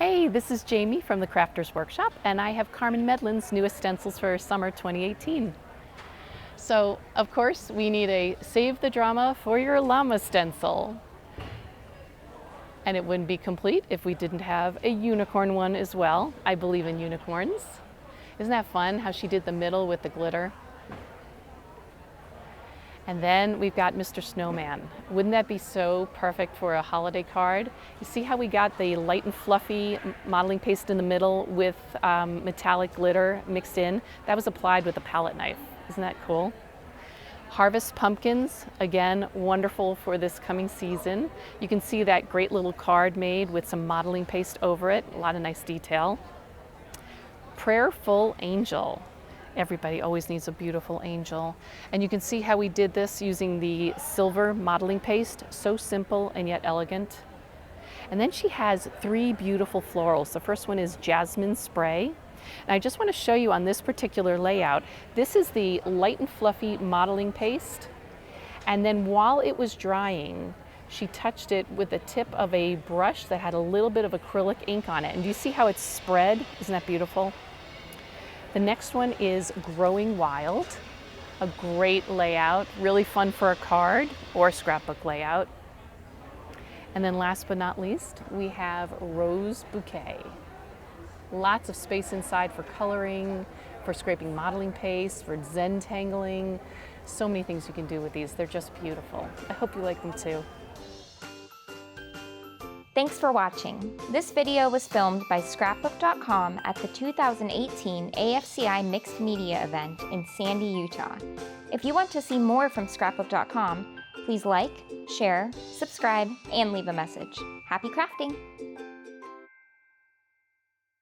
Hey, this is Jamie from the Crafters Workshop, and I have Carmen Medlin's newest stencils for summer 2018. So, of course, we need a Save the Drama for Your Llama stencil. And it wouldn't be complete if we didn't have a unicorn one as well. I believe in unicorns. Isn't that fun how she did the middle with the glitter? And then we've got Mr. Snowman. Wouldn't that be so perfect for a holiday card? You see how we got the light and fluffy modeling paste in the middle with metallic glitter mixed in? That was applied with a palette knife. Isn't that cool? Harvest pumpkins, again, wonderful for this coming season. You can see that great little card made with some modeling paste over it. A lot of nice detail. Prayerful angel. Everybody always needs a beautiful angel. And you can see how we did this using the silver modeling paste. So simple and yet elegant. And then she has three beautiful florals. The first one is Jasmine Spray. And I just want to show you on this particular layout, this is the light and fluffy modeling paste. And then while it was drying, she touched it with the tip of a brush that had a little bit of acrylic ink on it. And do you see how it's spread? Isn't that beautiful? The next one is Growing Wild, a great layout, really fun for a card or a scrapbook layout. And then last but not least, we have Rose Bouquet. Lots of space inside for coloring, for scraping modeling paste, for Zentangling. So many things you can do with these. They're just beautiful. I hope you like them too. Thanks for watching. This video was filmed by Scrapbook.com at the 2018 AFCI Mixed Media event in Sandy, Utah. If you want to see more from Scrapbook.com, please like, share, subscribe, and leave a message. Happy crafting!